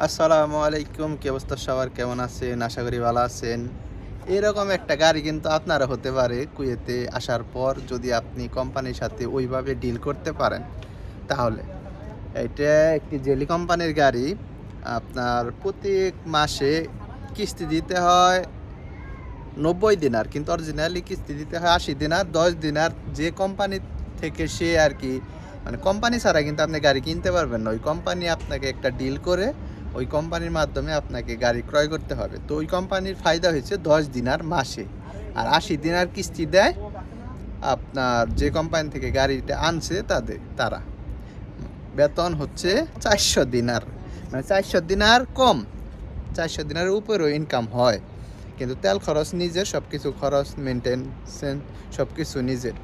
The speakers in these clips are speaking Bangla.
আসসালামু আলাইকুম, কি অবস্থা সবার? কেমন আছেন? আশা করি ভালো আছেন। এরকম একটা গাড়ি কিন্তু আপনারা হতে পারে কুয়েতে আসার পর, যদি আপনি কোম্পানির সাথে ওইভাবে ডিল করতে পারেন তাহলে। এটা একটি জেলি কোম্পানির গাড়ি। আপনার প্রত্যেক মাসে কিস্তি দিতে হয় 90 দিনার, কিন্তু অরিজিনালি কিস্তি দিতে হয় 80 দিনার, 10 দিনার। যে কোম্পানি থেকে সে আর কি, মানে কোম্পানি ছাড়া কিন্তু আপনি গাড়ি কিনতে পারবেন না। ওই কোম্পানি আপনাকে একটা ডিল করে ওই কোম্পানির মাধ্যমে আপনাকে গাড়ি ক্রয় করতে হবে। তো ওই কোম্পানির ফায়দা হচ্ছে 10 দিনার মাসে, আর 80 দিনার কিস্তি দেয় আপনার যে কোম্পানি থেকে গাড়িটা আনছে তারা। বেতন হচ্ছে 400 দিনার, মানে 400 দিনার কম, 400 দিনারের উপরেও ইনকাম হয়। কিন্তু তেল খরচ নিজের, সব কিছু খরচ মেনটেন সব কিছু নিজের।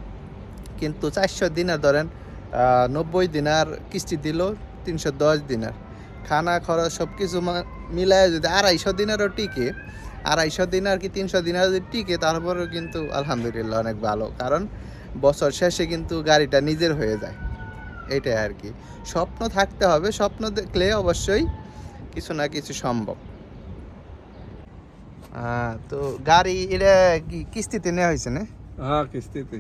কিন্তু 400 দিনার ধরেন 90 দিনার কিস্তি দিল 310 দিনার, খানা খরচ সব কিছু মিলায় যদি 250 দিনারও টিকে, 250 দিনার কি 300 দিনার যদি টিকে, তারপরেও কিন্তু আলহামদুলিল্লাহ অনেক ভালো। কারণ বছর শেষে কিন্তু গাড়িটা নিজের হয়ে যায়। এইটাই আর কি। স্বপ্ন থাকতে হবে, স্বপ্ন দেখলে অবশ্যই কিছু না কিছু সম্ভব। তো গাড়ি এটা কি কিস্তিতে নেওয়া হয়েছে না? হ্যাঁ, কিস্তিতে।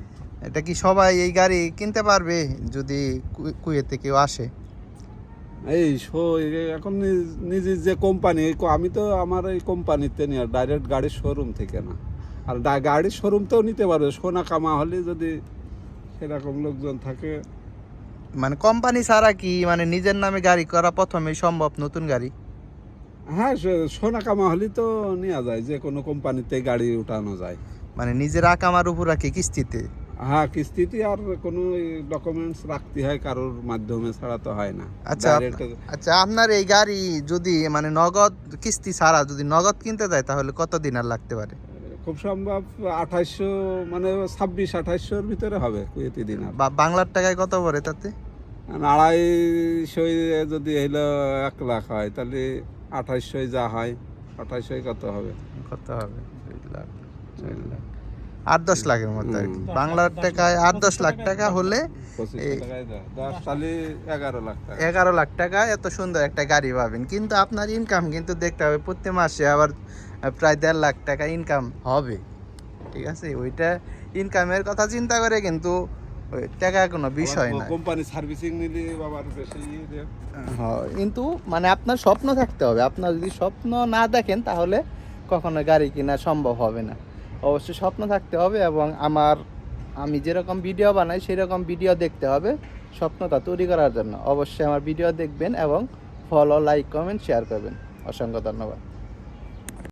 এটা কি সবাই এই গাড়ি কিনতে পারবে যদি কুয়েতে কেউ আসে? এখন নিজে যে কোম্পানি, আমি তো আমার এই কোম্পানিতে নিয়ে ডাইরেক্ট গাড়ির শোরুম থেকে না। আর গাড়ির শোরুমতেও নিতে পারবে, সোনা কামা হলে যদি সেরকম লোকজন থাকে। মানে কোম্পানি ছাড়া কি মানে নিজের নামে গাড়ি করা প্রথমে সম্ভব নতুন গাড়ি? হ্যাঁ, সোনা কামা হলে তো নেওয়া যায়, যে কোনো কোম্পানিতে গাড়ি উঠানো যায়। মানে নিজের আকামার উপর রাখি কিস্তিতে? হ্যাঁ, কিস্তিতে। আর কোনো ডকুমেন্টস রাখতে হয় কারোর মাধ্যমে, ছাড়া তো হয় না। আচ্ছা আচ্ছা, আপনার এই গাড়ি যদি মানে নগদ কিস্তি ছাড়া যদি নগদ কিনতে যায় তাহলে কত দিন আর লাগতে পারে? খুব সম্ভব 2800, মানে 26-2800-র ভিতরে হবে কুয়েতি দিনার। বা বাংলার টাকায় কত পড়ে তাতে? 250 যদি হইলো 1 লাখ হয়, তাহলে 2800 যা হয়, 2800 কত হবে? কত হবে? 2 লাখ, 4 লাখ, 8-10 লাখের মতো আর কি। বাংলার টাকায় 8-10 লাখ টাকা হলে 2500 টাকায় 10, তাহলে 11 লাখ টাকা। 11 লাখ টাকা এত সুন্দর একটা গাড়ি পাবেন। কিন্তু আপনার ইনকাম কিন্তু দেখতে হবে প্রতি মাসে আবার প্রায় 1.5 লাখ টাকা ইনকাম হবে। ঠিক আছে, ওইটা ইনকামের কথা চিন্তা করে কিন্তু ওই টাকা কোনো বিষয় না। কোম্পানি সার্ভিসিং নিলে বাবার বেশি হ্যাঁ, কিন্তু মানে আপনার স্বপ্ন থাকতে হবে। আপনার যদি স্বপ্ন না দেখেন তাহলে কখনো গাড়ি কেনা সম্ভব হবে না। অবশ্যই স্বপ্ন থাকতে হবে, এবং আমি যেরকম ভিডিও বানাই সেরকম ভিডিও দেখতে হবে স্বপ্নটা তৈরি করার জন্য। অবশ্যই আমার ভিডিও দেখবেন এবং ফলো, লাইক, কমেন্ট, শেয়ার করবেন। অসংখ্য ধন্যবাদ।